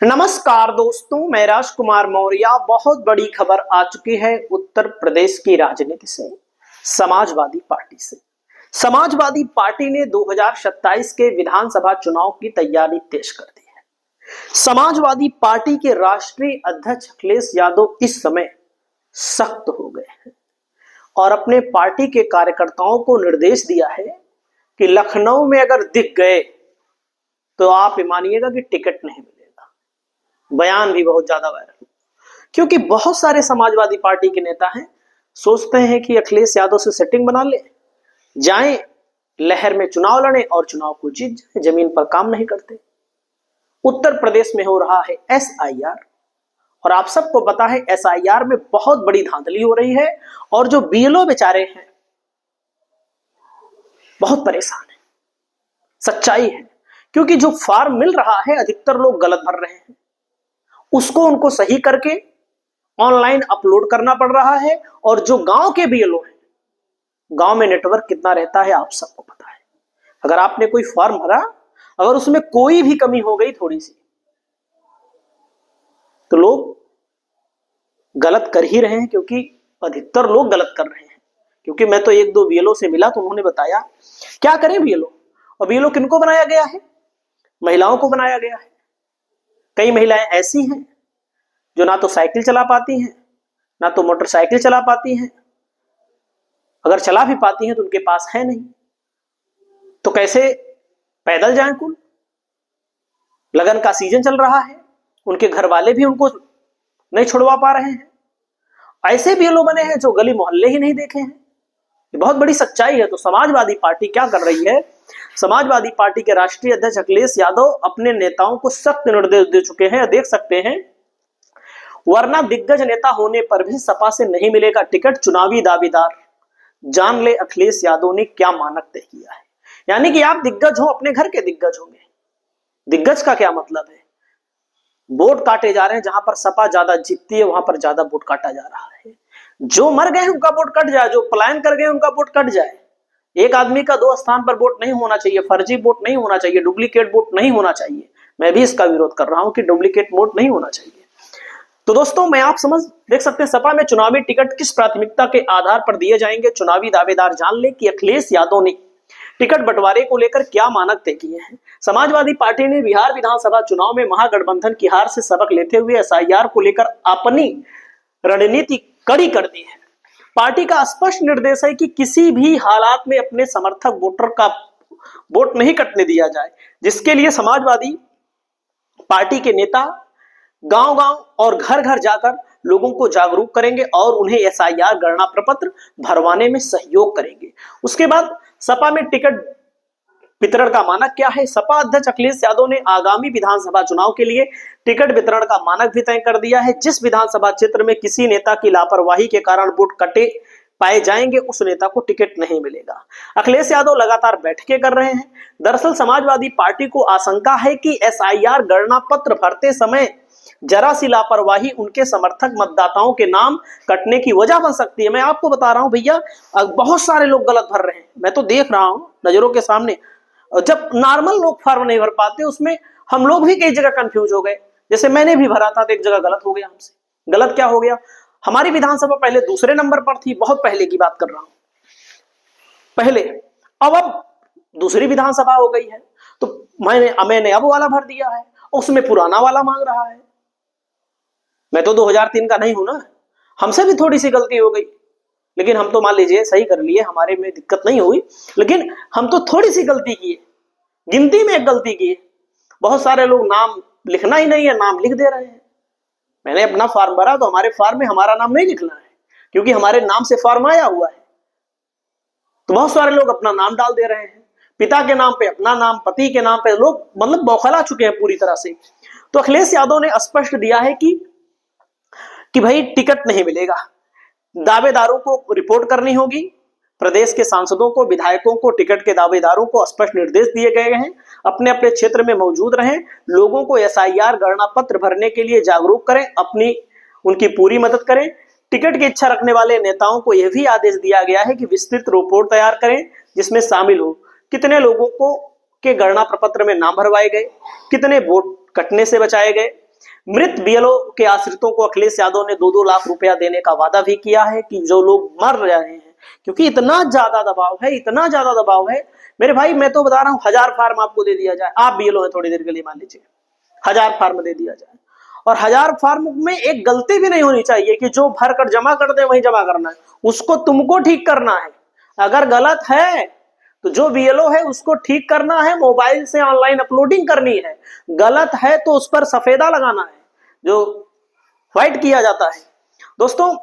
नमस्कार दोस्तों, मैं राजकुमार मौर्य। बहुत बड़ी खबर आ चुकी है उत्तर प्रदेश की राजनीति से, समाजवादी पार्टी से। समाजवादी पार्टी ने 2027 के विधानसभा चुनाव की तैयारी तेज कर दी है। समाजवादी पार्टी के राष्ट्रीय अध्यक्ष अखिलेश यादव इस समय सख्त हो गए हैं और अपने पार्टी के कार्यकर्ताओं को निर्देश दिया है कि लखनऊ में अगर दिख गए तो आप मानिएगा कि टिकट नहीं मिलेगा। बयान भी बहुत ज्यादा वायरल, क्योंकि बहुत सारे समाजवादी पार्टी के नेता हैं, सोचते हैं कि अखिलेश यादव से सेटिंग बना ले, जाएं लहर में चुनाव लड़ें और चुनाव को जीत जाएं। जमीन पर काम नहीं करते। उत्तर प्रदेश में हो रहा है एसआईआर, और आप सबको पता है एसआईआर में बहुत बड़ी धांधली हो रही है और जो बीएलओ बेचारे हैं बहुत परेशान है। सच्चाई है, क्योंकि जो फॉर्म मिल रहा है अधिकतर लोग गलत भर रहे हैं, उसको उनको सही करके ऑनलाइन अपलोड करना पड़ रहा है। और जो गांव के बीएलओ हैं, गांव में नेटवर्क कितना रहता है आप सबको पता है। अगर आपने कोई फॉर्म भरा, अगर उसमें कोई भी कमी हो गई थोड़ी सी, तो लोग गलत कर ही रहे हैं, क्योंकि अधिकतर लोग गलत कर रहे हैं। क्योंकि मैं तो एक दो बीएलओ से मिला तो उन्होंने बताया क्या करें बीएलओ। और बीएलओ किनको बनाया गया है? महिलाओं को बनाया गया है। कई महिलाएं ऐसी हैं जो ना तो साइकिल चला पाती हैं, ना तो मोटरसाइकिल चला पाती हैं। अगर चला भी पाती हैं तो उनके पास है नहीं, तो कैसे पैदल जाएं? कुल लगन का सीजन चल रहा है, उनके घर वाले भी उनको नहीं छुड़वा पा रहे हैं। ऐसे भी लोग बने हैं जो गली मोहल्ले ही नहीं देखे हैं। ये बहुत बड़ी सच्चाई है। तो समाजवादी पार्टी क्या कर रही है? समाजवादी पार्टी के राष्ट्रीय अध्यक्ष अखिलेश यादव अपने नेताओं को सख्त निर्देश दे चुके हैं। देख सकते हैं, वरना दिग्गज नेता होने पर भी सपा से नहीं मिलेगा टिकट, चुनावी दावेदार। जान ले अखिलेश यादव ने क्या मानक तय किया है। यानी कि आप दिग्गज हो, अपने घर के दिग्गज होंगे। दिग्गज का क्या मतलब है? वोट काटे जा रहे हैं, जहां पर सपा ज्यादा जीतती है वहां पर ज्यादा वोट काटा जा रहा है। जो मर गए उनका वोट कट जाए, जो पलायन कर गए उनका वोट कट जाए। एक आदमी का दो स्थान पर वोट नहीं होना चाहिए, फर्जी वोट नहीं होना चाहिए, डुप्लीकेट वोट नहीं होना चाहिए। मैं भी इसका विरोध कर रहा हूं कि डुप्लीकेट वोट नहीं होना चाहिए। तो दोस्तों, मैं आप समझ देख सकते हैं सपा में चुनावी टिकट किस प्राथमिकता के आधार पर दिए जाएंगे। चुनावी दावेदार जान ले कि अखिलेश यादव ने टिकट बंटवारे को लेकर क्या मानक तय किए हैं। समाजवादी पार्टी ने बिहार विधानसभा चुनाव में महागठबंधन की हार से सबक लेते हुए एसआईआर को लेकर अपनी रणनीति कड़ी कर दी है। पार्टी का स्पष्ट निर्देश है कि किसी भी हालात में अपने समर्थक वोटर का वोट नहीं कटने दिया जाए, जिसके लिए समाजवादी पार्टी के नेता गांव-गांव और घर-घर जाकर लोगों को जागरूक करेंगे और उन्हें एसआईआर गणना प्रपत्र भरवाने में सहयोग करेंगे। उसके बाद सपा में टिकट वितरण का मानक क्या है? सपा अध्यक्ष अखिलेश यादव ने आगामी विधानसभा चुनाव के लिए टिकट वितरण का मानक भी तय कर दिया है। जिस विधानसभा क्षेत्र में किसी नेता की लापरवाही के कारण वोट कटे पाए जाएंगे, उस नेता को टिकट नहीं मिलेगा। अखिलेश यादव लगातार बैठकें कर रहे हैं। दरअसल समाजवादी पार्टी को आशंका है कि एसआईआर गणना पत्र भरते समय जरा सी लापरवाही उनके समर्थक मतदाताओं के नाम कटने की वजह बन सकती है। मैं आपको बता रहा हूं भैया, बहुत सारे लोग गलत भर रहे हैं, मैं तो देख रहा हूं नजरों के सामने। जब नॉर्मल लोग फॉर्म नहीं भर पाते, उसमें हम लोग भी कई जगह कंफ्यूज हो गए। जैसे मैंने भी भरा था तो एक जगह गलत हो गया हमसे। गलत क्या हो गया? हमारी विधानसभा पहले दूसरे नंबर पर थी, बहुत पहले की बात कर रहा हूं, पहले। अब दूसरी विधानसभा हो गई है, तो मैंने अब वाला भर दिया है, उसमें पुराना वाला मांग रहा है। मैं तो 2003 का नहीं हूं ना, हमसे भी थोड़ी सी गलती हो गई, लेकिन हम तो मान लीजिए सही कर लिए, हमारे में दिक्कत नहीं हुई। लेकिन हम तो थोड़ी सी गलती किए, गिनती में एक गलती की। बहुत सारे लोग नाम लिखना ही नहीं है, नाम लिख दे रहे हैं। मैंने अपना फॉर्म भरा तो हमारे फॉर्म में हमारा नाम नहीं लिखना है, क्योंकि हमारे नाम से फॉर्म आया हुआ है। तो बहुत सारे लोग अपना नाम डाल दे रहे हैं, पिता के नाम पे अपना नाम, पति के नाम पे। लोग मतलब बौखला चुके हैं पूरी तरह से। तो अखिलेश यादव ने स्पष्ट दिया है कि भाई टिकट नहीं मिलेगा। दावेदारों को रिपोर्ट करनी होगी। प्रदेश के सांसदों को, विधायकों को, टिकट के दावेदारों को स्पष्ट निर्देश दिए गए हैं, अपने अपने क्षेत्र में मौजूद रहें, लोगों को एसआईआर गणना पत्र भरने के लिए जागरूक करें, उनकी पूरी मदद करें। टिकट की इच्छा रखने वाले नेताओं को यह भी आदेश दिया गया है कि विस्तृत रिपोर्ट तैयार करें, जिसमें शामिल हो कितने लोगों को के गणना प्रपत्र में नाम भरवाए गए, कितने वोट कटने से बचाए गए, मृत बीएलओ के आश्रितों को अखिलेश यादव ने 2-2 लाख रुपया देने का वादा भी किया है कि जो लोग मर रहे हैं, क्योंकि इतना ज्यादा दबाव है, इतना ज्यादा दबाव है मेरे भाई। मैं तो बता रहा हूं 1000 फार्म आपको दे दिया जाए, आप बीएलओ हैं थोड़ी देर के लिए मान लीजिए, 1000 फार्म दे दिया जाए और 1000 फार्म में एक गलती भी नहीं होनी चाहिए कि जो भर कर जमा कर दे वही जमा करना है, उसको तुमको ठीक करना है। अगर गलत है तो जो बीएलओ है उसको ठीक करना है, मोबाइल से ऑनलाइन अपलोडिंग करनी है। गलत है तो उस पर सफेदा लगाना है जो व्हाइट किया जाता है। दोस्तों,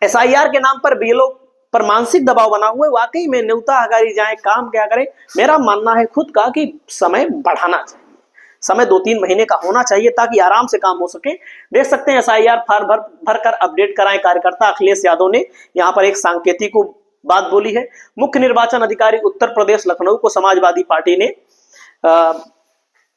एसआईआर के नाम पर बीएलओ पर मानसिक दबाव बना हुआ है। वाकई में न्योता हगारी जाए, काम क्या करे। मेरा मानना है खुद का कि समय बढ़ाना चाहिए, समय 2-3 महीने का होना चाहिए ताकि आराम से काम हो सके। देख सकते हैं एसआईआर फार्म भर कर अपडेट कराएं कार्यकर्ता। अखिलेश यादव ने यहां पर एक सांकेतिक बात बोली है। मुख्य निर्वाचन अधिकारी उत्तर प्रदेश लखनऊ को समाजवादी पार्टी ने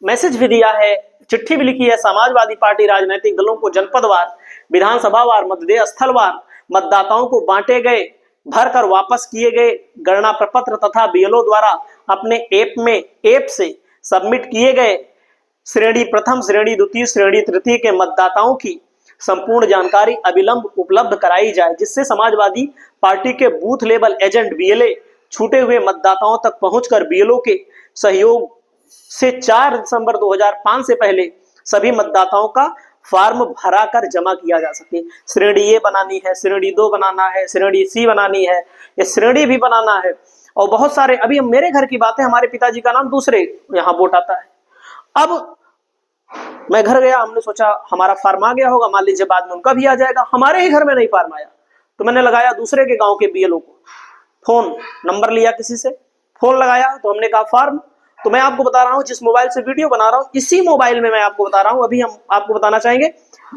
मैसेज भी दिया है, चिट्ठी भी लिखी है। समाजवादी पार्टी राजनीतिक दलों को जनपदवार, विधानसभावार, मतदेय स्थलवार मतदाताओं को बांटे गए, भरकर वापस किए गए गणना प्रपत्र तथा बीएलओ द्वारा अपने ऐप से सबमिट किए गए श्रेणी प्रथम, श्रेणी द्वितीय, श्रेणी तृतीय के मतदाताओं की संपूर्ण जानकारी अविलंब उपलब्ध कराई जाए, जिससे समाजवादी पार्टी के बूथ लेवल एजेंट बीएलए छूटे हुए मतदाताओं तक पहुंचकर बीएलओ के सहयोग से 4 दिसंबर 2005 से पहले सभी मतदाताओं का फॉर्म भरा कर जमा किया जा सके। श्रेणी ए बनानी है, श्रेणी 2 बनाना है, श्रेणी सी बनानी है, ये श्रेणी भी बनाना है और बहुत सारे। अभी मेरे घर की बात है, हमारे पिताजी का नाम दूसरे यहाँ वोट आता है। अब मैं घर गया, हमने सोचा हमारा फार्म आ गया होगा, मान लीजिए बाद में उनका भी आ जाएगा। हमारे ही घर में नहीं फार्म आया तो मैंने लगाया दूसरे के गांव के बीएलओ को फोन, नंबर लिया किसी से, फोन लगाया तो हमने कहा फार्म। तो मैं आपको बता रहा हूं, जिस मोबाइल से वीडियो बना रहा हूं इसी मोबाइल में मैं आपको बता रहा हूं। अभी हम आपको बताना चाहेंगे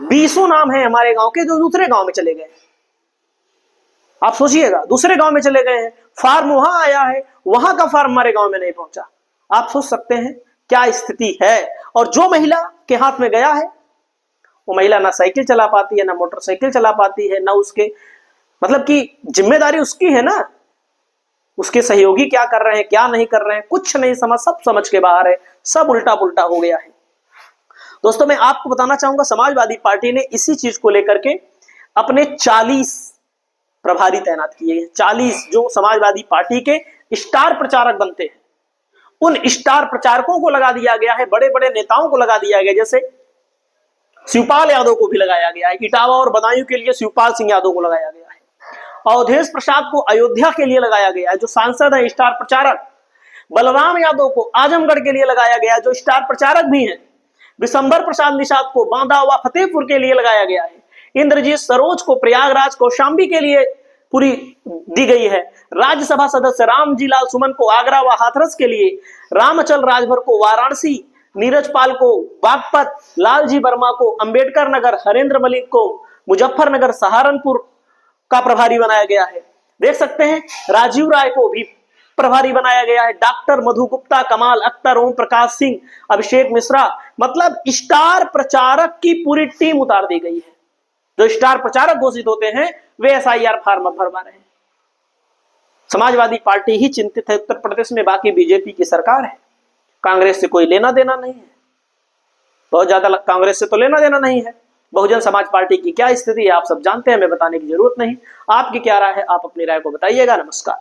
20 नाम है हमारे गांव के जो दूसरे गांव में चले गए। आप सोचिएगा, दूसरे गांव में चले गए हैं, फार्म वहां आया है, वहां का फार्म हमारे गांव में नहीं पहुंचा। आप सोच सकते हैं क्या स्थिति है। और जो महिला के हाथ में गया है वो महिला ना साइकिल चला पाती है, ना मोटरसाइकिल चला पाती है, ना उसके मतलब कि जिम्मेदारी उसकी है ना, उसके सहयोगी क्या कर रहे हैं क्या नहीं कर रहे हैं कुछ नहीं समझ, सब समझ के बाहर है, सब उल्टा पुल्टा हो गया है। दोस्तों, मैं आपको बताना चाहूंगा समाजवादी पार्टी ने इसी चीज को लेकर के अपने 40 प्रभारी तैनात किए हैं। 40 जो समाजवादी पार्टी के स्टार प्रचारक बनते हैं, उन स्टार प्रचारकों को लगा दिया गया है, बड़े बड़े नेताओं को लगा दिया गया। जैसे शिवपाल यादव को भी लगाया गया है, इटावा और बदायूं के लिए शिवपाल सिंह यादव को लगाया गया है। अवधेश प्रसाद को अयोध्या के लिए लगाया गया है, जो सांसद है स्टार प्रचारक। बलराम यादव को आजमगढ़ के लिए लगाया गया है, जो स्टार प्रचारक भी हैं। विशंबर प्रसाद निषाद को बांदा व फतेहपुर के लिए लगाया गया है। इंद्रजीत सरोज को प्रयागराज, कौशाम्बी के लिए पूरी दी गई है। राज्यसभा सदस्य रामजी लाल सुमन को आगरा व हाथरस के लिए, रामचल राजभर को वाराणसी, नीरज पाल को बागपत, लालजी वर्मा को अंबेडकर नगर, हरेंद्र मलिक को मुजफ्फरनगर सहारनपुर का प्रभारी बनाया गया है। देख सकते हैं राजीव राय को भी प्रभारी बनाया गया है। डॉक्टर मधु गुप्ता, कमाल अख्तर, ओम प्रकाश सिंह, अभिषेक मिश्रा, मतलब स्टार प्रचारक की पूरी टीम उतार दी गई है। जो स्टार प्रचारक घोषित होते हैं वे एसआईआर फॉर्म भरवा रहे हैं। समाजवादी पार्टी ही चिंतित है उत्तर प्रदेश में, बाकी बीजेपी की सरकार है। कांग्रेस से कोई लेना देना नहीं है, बहुत ज्यादा कांग्रेस से तो लेना देना नहीं है। बहुजन समाज पार्टी की क्या स्थिति है आप सब जानते हैं, हमें बताने की जरूरत नहीं। आपकी क्या राय है, आप अपनी राय को बताइएगा। नमस्कार।